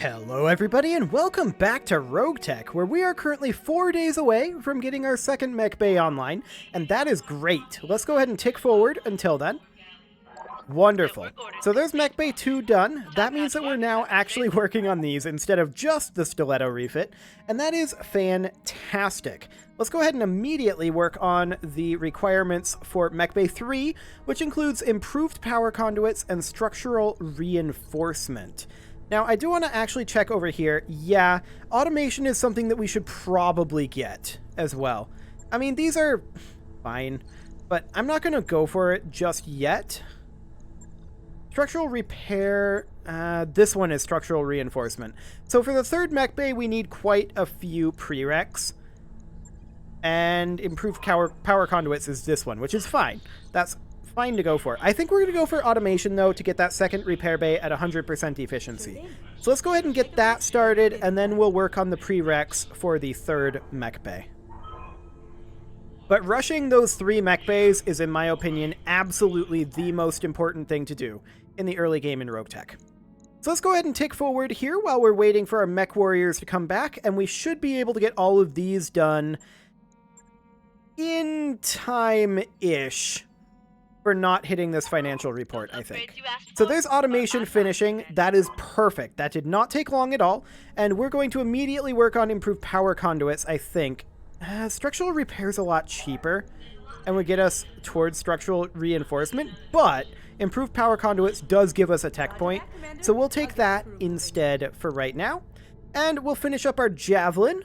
Hello everybody and welcome back to RogueTech, where we are currently 4 days away from getting our second mech bay online, and that is great. Let's go ahead and tick forward until then. Wonderful. So there's mech bay 2 done. That means that we're now actually working on these instead of just the stiletto refit, and that is fantastic. Let's go ahead and immediately work on the requirements for mech bay 3, which includes improved power conduits and structural reinforcement. Now, I do want to actually check over here. Yeah, automation is something that we should probably get as well. I mean, these are fine, but I'm not going to go for it just yet. Structural repair, this one is structural reinforcement. So for the third mech bay, we need quite a few prereqs. And improved power conduits is this one, which is fine. That's fine to go for. I think we're going to go for automation, though, to get that second repair bay at 100% efficiency. So let's go ahead and get that started, and then we'll work on the prereqs for the third mech bay. But rushing those 3 mech bays is, in my opinion, absolutely the most important thing to do in the early game in RogueTech. So let's go ahead and tick forward here while we're waiting for our mech warriors to come back, and we should be able to get all of these done in time-ish for not hitting this financial report, I think. So there's automation finishing. That is perfect. That did not take long at all. And we're going to immediately work on improved power conduits, I think. Structural repair is a lot cheaper and would get us towards structural reinforcement, but improved power conduits does give us a tech point. So we'll take that instead for right now. And we'll finish up our javelin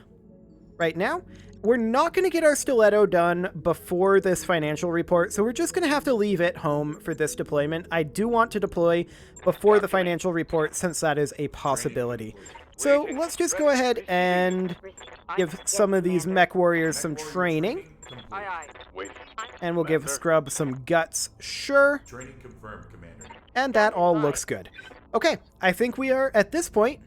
right now. We're not going to get our stiletto done before this financial report, so we're just going to have to leave it home for this deployment. I do want to deploy before the financial report, since that is a possibility. So let's just go ahead and give some of these mech warriors some training. And we'll give Scrub some guts, sure. Training confirmed, Commander. And that all looks good. Okay, I think we are, at this point,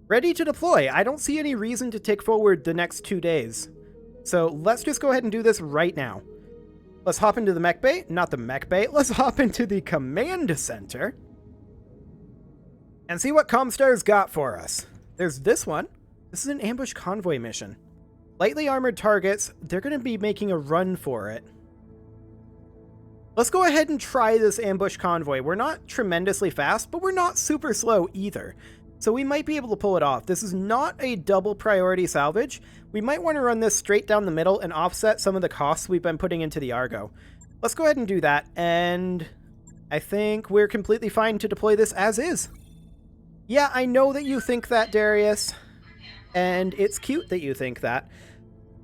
ready to deploy. I don't see any reason to take forward the next 2 days. So let's just go ahead and do this right now. Let's hop into the mech bay. Not the mech bay. Let's hop into the command center. And see what Comstar's got for us. There's this one. This is an ambush convoy mission. Lightly armored targets. They're going to be making a run for it. Let's go ahead and try this ambush convoy. We're not tremendously fast, but we're not super slow either. So we might be able to pull it off. This is not a double priority salvage. We might want to run this straight down the middle and offset some of the costs we've been putting into the Argo. Let's go ahead and do that, and I think we're completely fine to deploy this as is. Yeah, I know that you think that, Darius, and it's cute that you think that,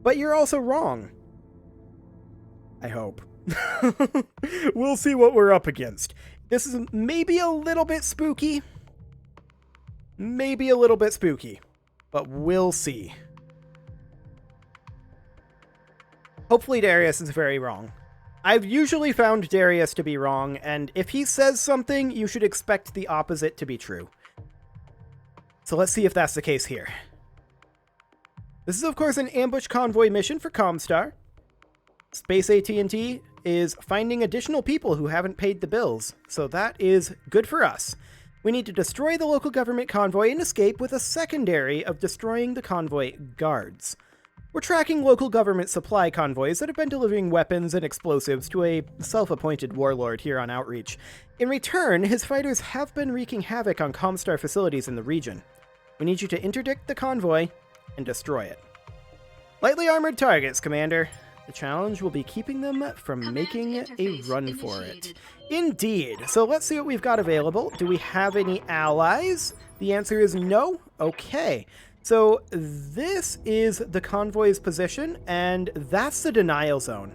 but you're also wrong. I hope. We'll see what we're up against. This is maybe a little bit spooky. Maybe a little bit spooky, but we'll see. Hopefully Darius is very wrong. I've usually found Darius to be wrong, and if he says something, you should expect the opposite to be true. So let's see if that's the case here. This is, of course, an ambush convoy mission for Comstar. Space AT&T is finding additional people who haven't paid the bills, so that is good for us. We need to destroy the local government convoy and escape with a secondary of destroying the convoy guards. We're tracking local government supply convoys that have been delivering weapons and explosives to a self-appointed warlord here on Outreach. In return, his fighters have been wreaking havoc on Comstar facilities in the region. We need you to interdict the convoy and destroy it. Lightly armored targets, Commander. The challenge will be keeping them from making a run for it. Indeed. So let's see what we've got available. Do we have any allies? The answer is no. Okay. So this is the convoy's position, and that's the denial zone.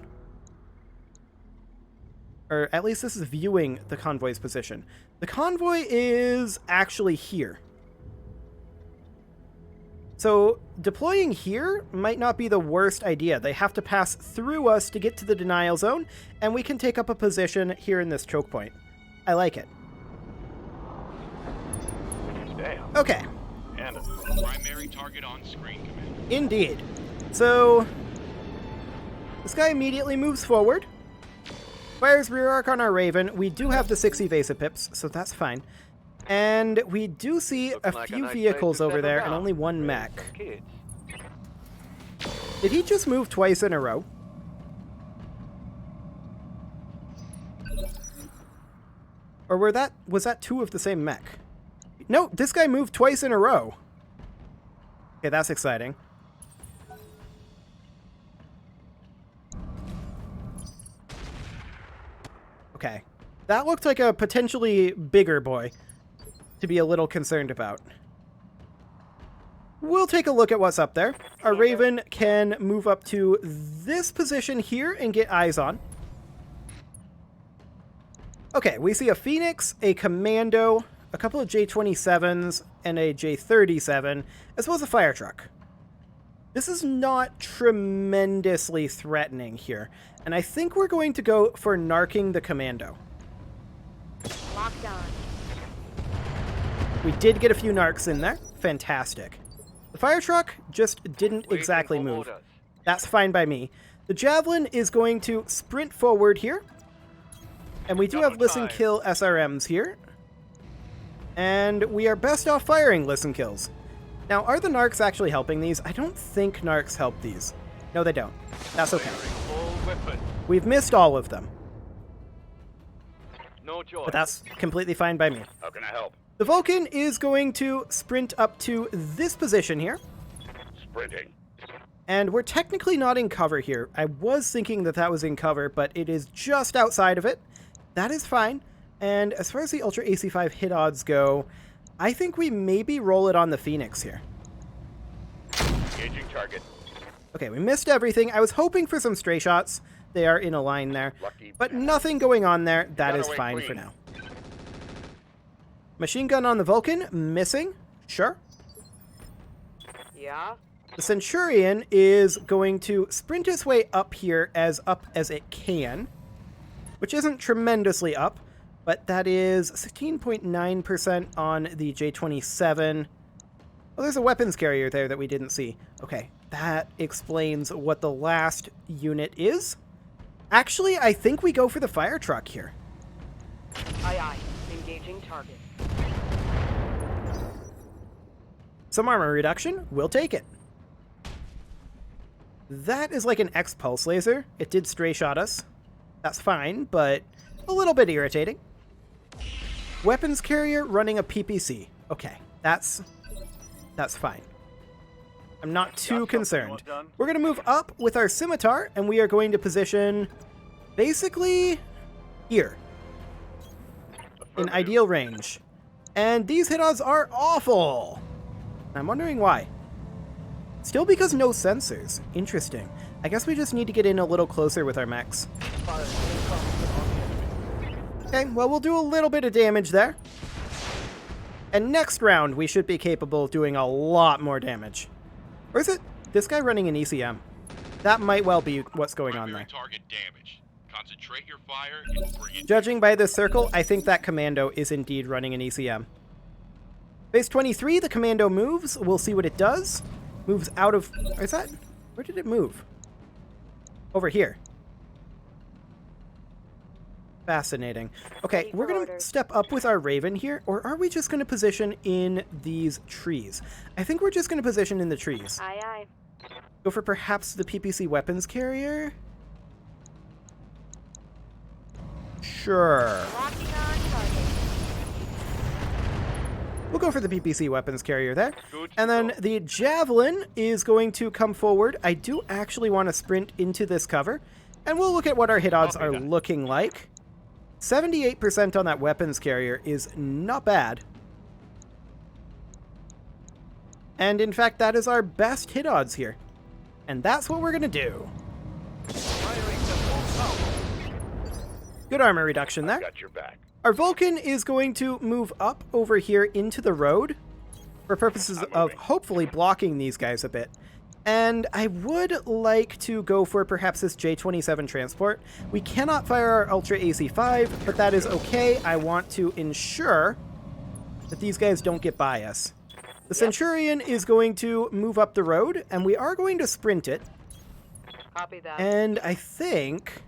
Or at least this is viewing the convoy's position. The convoy is actually here. So deploying here might not be the worst idea. They have to pass through us to get to the denial zone, and we can take up a position here in this choke point. I like it. Damn. Okay. And a primary target on screen, Commander. Indeed. So this guy immediately moves forward. Fires rear arc on our Raven. We do have the 6 evasive pips, so that's fine. And we do see Looking a like a few nice place vehicles to over settle there and down. only one Raise mech. some kids. Did he just move twice in a row? Or was that two of the same mech? No, this guy moved twice in a row. Okay, that's exciting. Okay. That looked like a potentially bigger boy to be a little concerned about. We'll take a look at what's up there. Our Raven can move up to this position here and get eyes on. Okay, we see a Phoenix, a Commando, a couple of J-27s, and a J-37, as well as a fire truck. This is not tremendously threatening here, and I think we're going to go for narking the Commando. Locked on. We did get a few narcs in there. Fantastic. The fire truck just didn't Waiting exactly for move. orders. That's fine by me. The Javelin is going to sprint forward here. And we do have Double listen time. kill SRMs here. And we are best off firing listen kills. Now, are the narcs actually helping these? I don't think narcs help these. No, they don't. That's okay. Firing all weapons. We've missed all of them. No choice. But that's completely fine by me. How can I help? The Vulcan is going to sprint up to this position here. Sprinting. And we're technically not in cover here. I was thinking that that was in cover, but it is just outside of it. That is fine. And as far as the Ultra AC5 hit odds go, I think we maybe roll it on the Phoenix here. Engaging target. Okay, we missed everything. I was hoping for some stray shots. They are in a line there. Lucky But bastard. nothing going on there. That Got is away fine clean. for now. Machine gun on the Vulcan, missing. Sure. Yeah? The Centurion is going to sprint its way up here as it can, which isn't tremendously up, but that is 16.9% on the J-27. Oh, there's a weapons carrier there that we didn't see. Okay, that explains what the last unit is. Actually, I think we go for the fire truck here. Aye aye. Engaging target. Some armor reduction, we'll take it. That is like an X-Pulse laser. It did stray shot us. That's fine, but a little bit irritating. Weapons carrier running a PPC. Okay, that's fine. I'm not too something concerned. you want done? We're going to move up with our scimitar, and we are going to position basically here in ideal range. And these hit odds are awful. I'm wondering why. Still because no sensors. Interesting. I guess we just need to get in a little closer with our mechs. Okay, well, we'll do a little bit of damage there. And next round, we should be capable of doing a lot more damage. Or is it this guy running an ECM? That might well be what's going on there. Primary target damaged. Concentrate your fire and bring it. Judging by this circle, I think that Commando is indeed running an ECM. Base 23, the Commando moves. We'll see what it does. Moves out of... Is that... Where did it move? Over here. Fascinating. Okay, Ready we're for going to orders. step up with our Raven here, or are we just going to position in these trees? I think we're just going to position in the trees. Aye aye. Go for perhaps the PPC weapons carrier? Sure. Locking on target. We'll go for the PPC weapons carrier there. Good And then go. the Javelin is going to come forward. I do actually want to sprint into this cover. And we'll look at what our hit odds Copy are that. looking like. 78% on that weapons carrier is not bad. And in fact, that is our best hit odds here. And that's what we're going to do. Firing to full power. Good armor reduction there. Got your back. Our Vulcan is going to move up over here into the road for purposes I'm of moving. hopefully blocking these guys a bit. And I would like to go for perhaps this J-27 transport. We cannot fire our Ultra AC-5, but that is okay. I want to ensure that these guys don't get by us. The Centurion is going to move up the road, and we are going to sprint it. Copy that. And I think...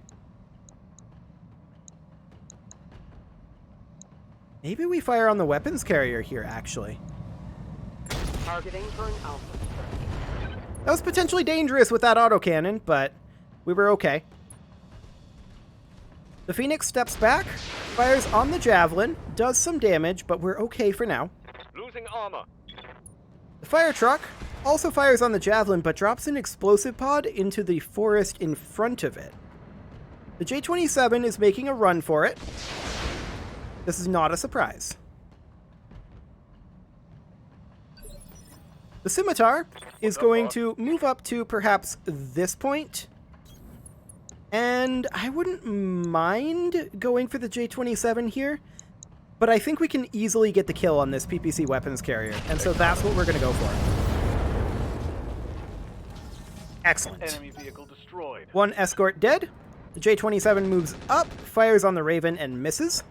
Maybe we fire on the weapons carrier here, actually. Targeting for an alpha strike. That was potentially dangerous with that autocannon, but we were okay. The Phoenix steps back, fires on the Javelin, does some damage, but we're okay for now. Losing armor. The fire truck also fires on the Javelin, but drops an explosive pod into the forest in front of it. The J-27 is making a run for it. This is not a surprise. The Scimitar is going to move up to perhaps this point. And I wouldn't mind going for the J-27 here, but I think we can easily get the kill on this PPC weapons carrier, and so that's what we're going to go for. Excellent. Enemy vehicle destroyed. One escort dead. The J-27 moves up, fires on the Raven, and misses.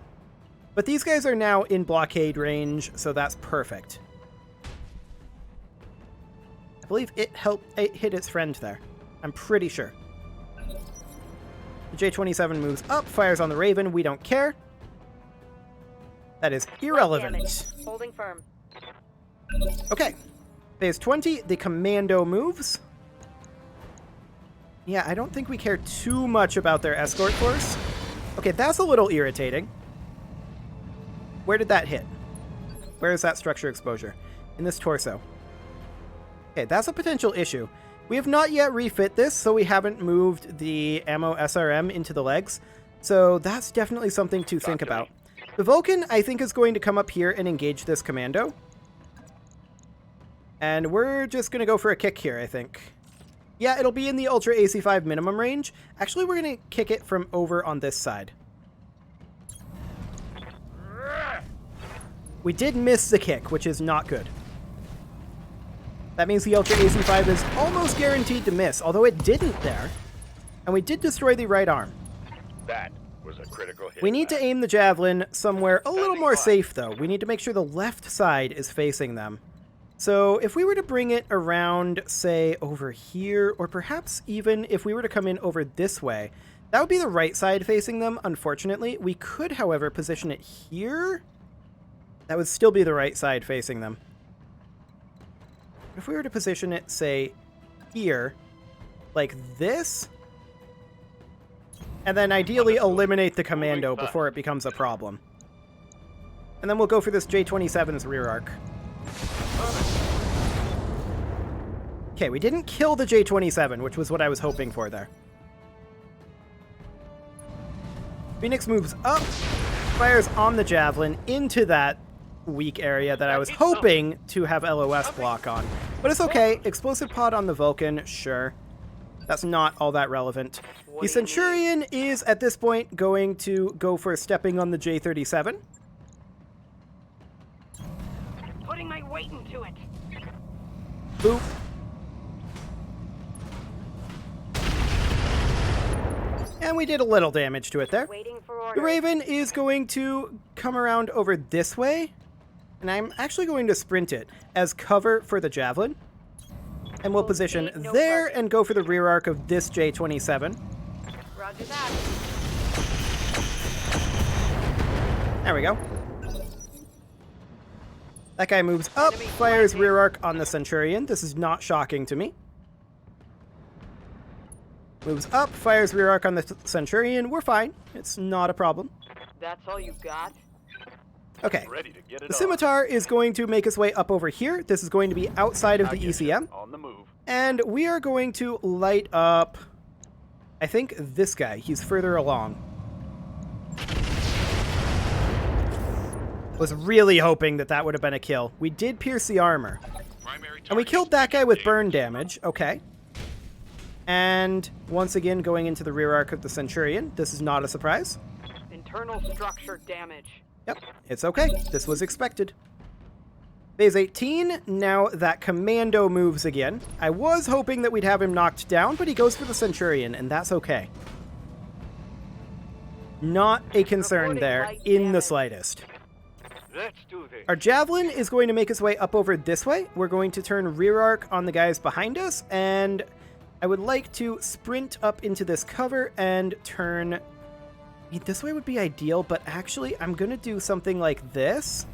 But these guys are now in blockade range, so that's perfect. I believe it hit its friend there. I'm pretty sure. The J-27 moves up, fires on the Raven. We don't care. That is irrelevant. Holding firm. Okay. Phase 20, the Commando moves. Yeah, I don't think we care too much about their escort force. Okay, that's a little irritating. Where did that hit? Where is that structure exposure? In this torso. Okay, that's a potential issue. We have not yet refit this, so we haven't moved the ammo SRM into the legs. So that's definitely something to think about. The Vulcan, I think, is going to come up here and engage this Commando. And we're just going to go for a kick here, I think. Yeah, it'll be in the Ultra AC5 minimum range. Actually, we're going to kick it from over on this side. We did miss the kick, which is not good. That means the Ultra AC5 is almost guaranteed to miss, although it didn't there. And we did destroy the right arm. That was a critical hit. We need to aim the Javelin somewhere a little more safe, though. We need to make sure the left side is facing them. So if we were to bring it around, say, over here, or perhaps even if we were to come in over this way, that would be the right side facing them, unfortunately. We could, however, position it here. That would still be the right side facing them. If we were to position it, say, here, like this, and then ideally eliminate the Commando before it becomes a problem. And then we'll go for this J-27's rear arc. Okay, we didn't kill the J-27, which was what I was hoping for there. Phoenix moves up, fires on the Javelin into that weak area that I was hoping to have LOS block on. But it's okay. Explosive pod on the Vulcan, sure. That's not all that relevant. The Centurion is, at this point, going to go for stepping on the J-37. Putting my weight into it. Boop. And we did a little damage to it there. Waiting for orders. The Raven is going to come around over this way. And I'm actually going to sprint it as cover for the Javelin. And we'll position there and go for the rear arc of this J-27. Roger that. There we go. That guy moves up, fires rear arc on the Centurion. This is not shocking to me. Moves up, fires rear arc on the Centurion. We're fine. It's not a problem. That's all you got? Okay. Ready to get it The Scimitar is going to make its way up over here. This is going to be outside of the ECM. on the move. And we are going to light up, I think, this guy. He's further along. Was really hoping that that would have been a kill. We did pierce the armor. And we killed that guy with burn damage. Okay. And once again, going into the rear arc of the Centurion. This is not a surprise. Internal structure damage. Yep, it's okay. This was expected. Phase 18, now that Commando moves again. I was hoping that we'd have him knocked down, but he goes for the Centurion, and that's okay. Not a concern there in the slightest. Let's do this. Our Javelin is going to make its way up over this way. We're going to turn rear arc on the guys behind us, and I would like to sprint up into this cover and turn This way would be ideal, but actually I'm going to do something like this.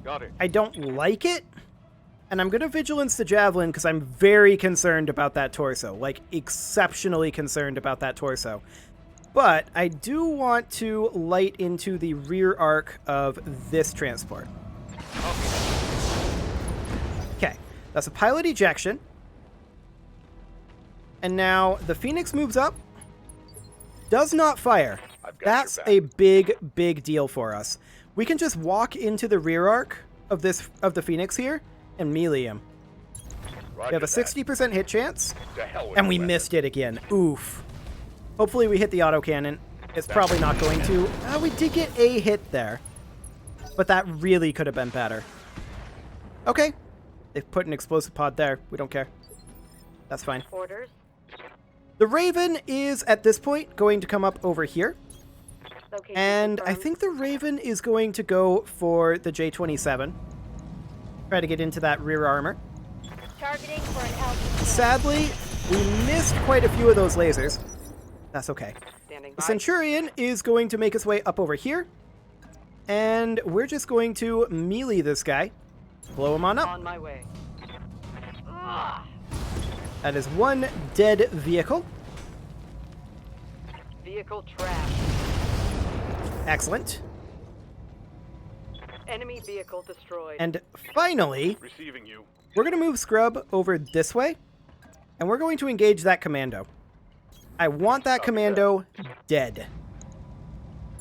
Got it. I don't like it, and I'm going to vigilance the javelin because I'm very concerned about that torso, like exceptionally concerned about that torso. But I do want to light into the rear arc of this transport. Okay, that's a pilot ejection. And now the Phoenix moves up, does not fire. That's a big, big deal for us. We can just walk into the rear arc of the Phoenix here and melee him. We have a 60% hit chance, and we missed it again. Oof. Hopefully we hit the autocannon. It's probably not going to. We did get a hit there, but that really could have been better. Okay. They've put an explosive pod there. We don't care. That's fine. Orders. The Raven is, at this point, going to come up over here. Location And I confirmed. think the Raven is going to go for the J-27. Try to get into that rear armor. Targeting for an altitude. Sadly, we missed quite a few of those lasers. That's okay. Standing The by. Centurion is going to make his way up over here. And we're just going to melee this guy. Blow him on up. On my way. Ugh. That is one dead vehicle. Vehicle trash. Excellent. Enemy vehicle destroyed. And finally, Receiving you. we're going to move Scrub over this way. And we're going to engage that commando. I want that commando dead.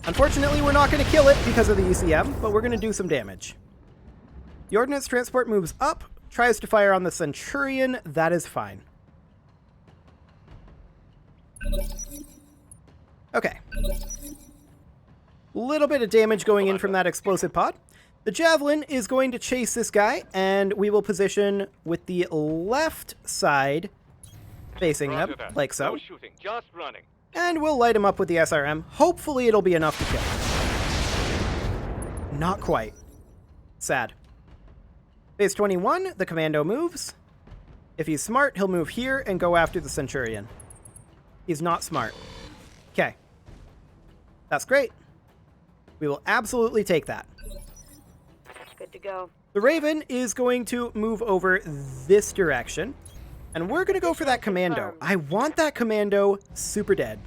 Unfortunately, we're not going to kill it because of the ECM, but we're going to do some damage. The ordnance transport moves up, tries to fire on the Centurion. That is fine. Okay. Little bit of damage going in from that explosive pod. The Javelin is going to chase this guy, and we will position with the left side facing them, Roger that. like so. No shooting, just running. And we'll light him up with the SRM. Hopefully it'll be enough to kill him. Not quite. Sad. Phase 21, the commando moves. If he's smart, he'll move here and go after the Centurion. He's not smart. Okay. That's great. We will absolutely take that. Good to go. The Raven is going to move over this direction. And we're going to go for that commando. I want that commando super dead.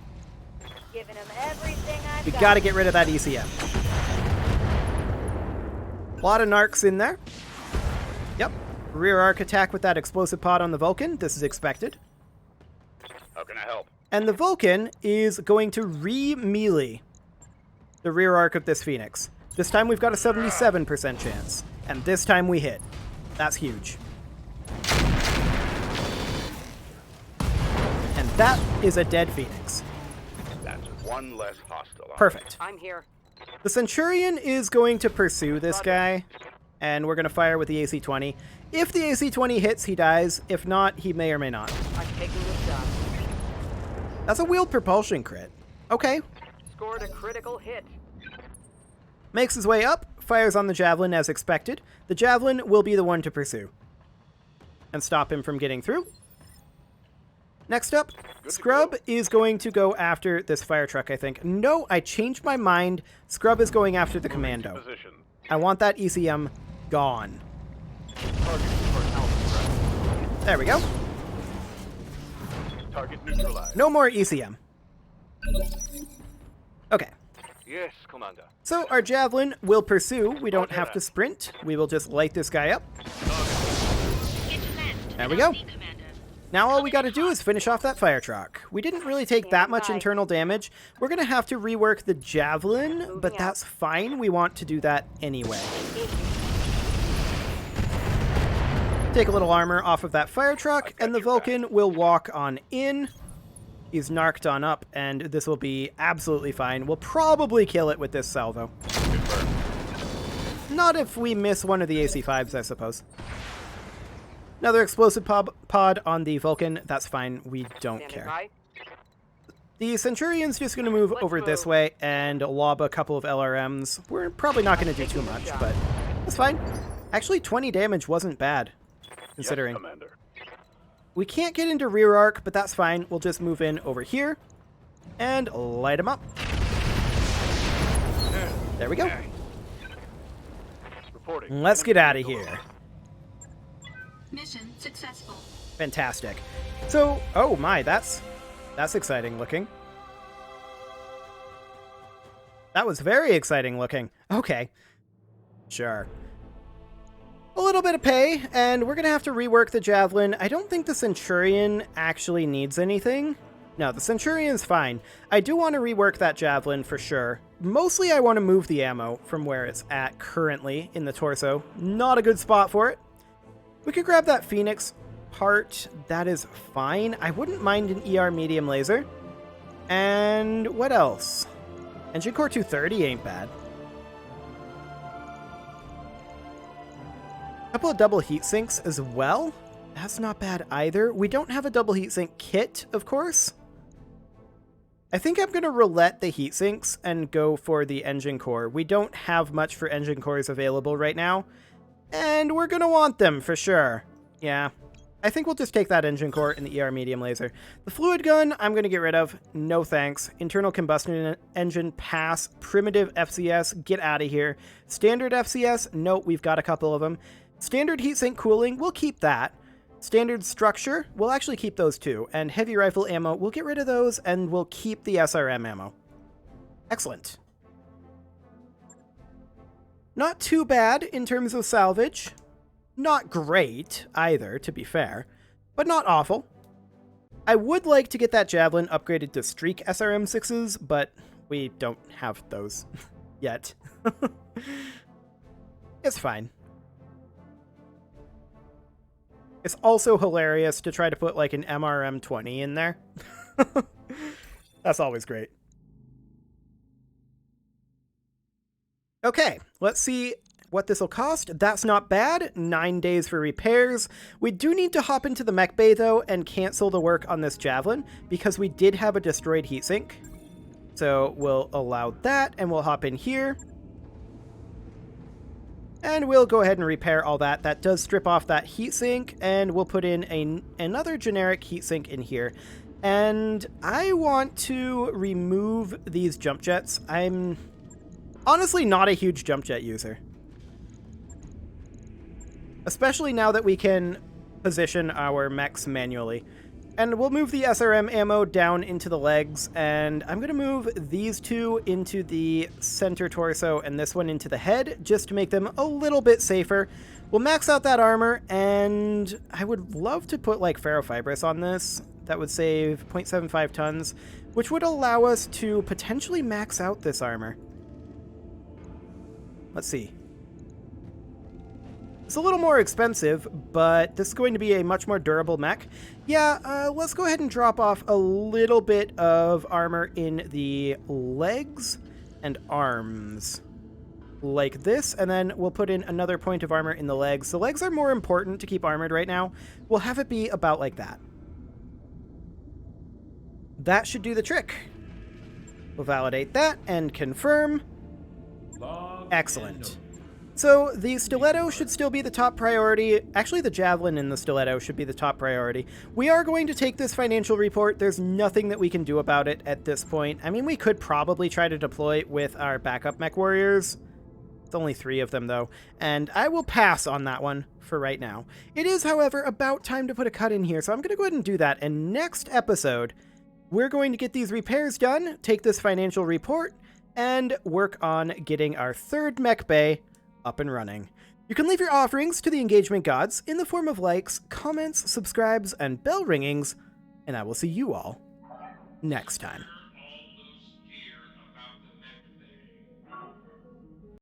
Giving him everything I've We got. got to get rid of that ECM. A lot of narcs in there. Yep. Rear arc attack with that explosive pod on the Vulcan. This is expected. How can I help? And the Vulcan is going to re-melee the rear arc of this Phoenix. This time we've got a 77% chance. And this time we hit. That's huge. And that is a dead Phoenix. That's one less hostile. Perfect. I'm here. The Centurion is going to pursue this guy, and we're going to fire with the AC-20. If the AC-20 hits, he dies. If not, he may or may not. I'm taking the shot. That's a wheeled propulsion crit. Okay. Scored a critical hit. Makes his way up, fires on the Javelin as expected. The Javelin will be the one to pursue and stop him from getting through. Next up, Scrub is going to go after this fire truck, I think. No, I changed my mind. Scrub is going after the commando. Position. I want that ECM gone. Target for altitude. There we go. Target neutralized. No more ECM. Okay. Yes, Commander. So our Javelin will pursue. We don't have to sprint. We will just light this guy up. There we go. Now all we got to do is finish off that fire truck. We didn't really take that much internal damage. We're going to have to rework the Javelin, but that's fine. We want to do that anyway. Take a little armor off of that fire truck, and the Vulcan will walk on in. He's narked on up, and this will be absolutely fine. We'll probably kill it with this salvo. Not if we miss one of the AC-5s, I suppose. Another explosive pod on the Vulcan. That's fine. We don't Standing care. by. The Centurion's just going to move over this way and lob a couple of LRMs. We're probably not going to do too much, but that's fine. Actually, 20 damage wasn't bad, considering. Yes, Commander. We can't get into rear arc, but that's fine. We'll just move in over here and light him up. There we go. Reporting. Let's get out of here. Mission successful. Fantastic. So, oh my, that's exciting looking. That was very exciting looking. Okay. Sure. A little bit of pay, and we're going to have to rework the Javelin. I don't think the Centurion actually needs anything. No, the Centurion's fine. I do want to rework that Javelin for sure. Mostly I want to move the ammo from where it's at currently in the torso. Not a good spot for it. We could grab that Phoenix part. That is fine. I wouldn't mind an ER medium laser. And what else? Engine Core 230 ain't bad. A couple of double heat sinks as well. That's not bad either. We don't have a double heatsink kit, of course. I think I'm going to roulette the heat sinks and go for the engine core. We don't have much for engine cores available right now, and we're going to want them for sure. Yeah, I think we'll just take that engine core and the ER medium laser. The fluid gun, I'm going to get rid of. No thanks. Internal combustion engine, pass. Primitive FCS, get out of here. Standard FCS, nope, we've got a couple of them. Standard heatsink cooling, we'll keep that. Standard structure, we'll actually keep those too. And heavy rifle ammo, we'll get rid of those and we'll keep the SRM ammo. Excellent. Not too bad in terms of salvage. Not great either, to be fair, but not awful. I would like to get that Javelin upgraded to Streak SRM6s, but we don't have those yet. It's fine. It's also hilarious to try to put like an MRM-20 in there. That's always great. Okay, let's see what this will cost. That's not bad. 9 days for repairs. We do need to hop into the mech bay though and cancel the work on this Javelin because we did have a destroyed heatsink. So we'll allow that and we'll hop in here. And we'll go ahead and repair all that. That does strip off that heatsink, and we'll put in another generic heatsink in here. And I want to remove these jump jets. I'm honestly not a huge jump jet user. Especially now that we can position our mechs manually. And we'll move the SRM ammo down into the legs, and I'm going to move these two into the center torso and this one into the head, just to make them a little bit safer. We'll max out that armor, and I would love to put like ferrofibrous on this. That would save 0.75 tons, which would allow us to potentially max out this armor. Let's see. It's a little more expensive, but this is going to be a much more durable mech. Yeah, let's go ahead and drop off a little bit of armor in the legs and arms. Like this, and then we'll put in another point of armor in the legs. The legs are more important to keep armored right now. We'll have it be about like that. That should do the trick. We'll validate that and confirm. Excellent. So the stiletto should still be the top priority. Actually, the Javelin and the stiletto should be the top priority. We are going to take this financial report. There's nothing that we can do about it at this point. I mean, we could probably try to deploy it with our backup mech warriors. It's only 3 of them, though. And I will pass on that one for right now. It is, however, about time to put a cut in here, so I'm going to go ahead and do that. And next episode, we're going to get these repairs done, take this financial report, and work on getting our 3rd mech bay up and running. You can leave your offerings to the engagement gods in the form of likes, comments, subscribes, and bell ringings, and I will see you all next time.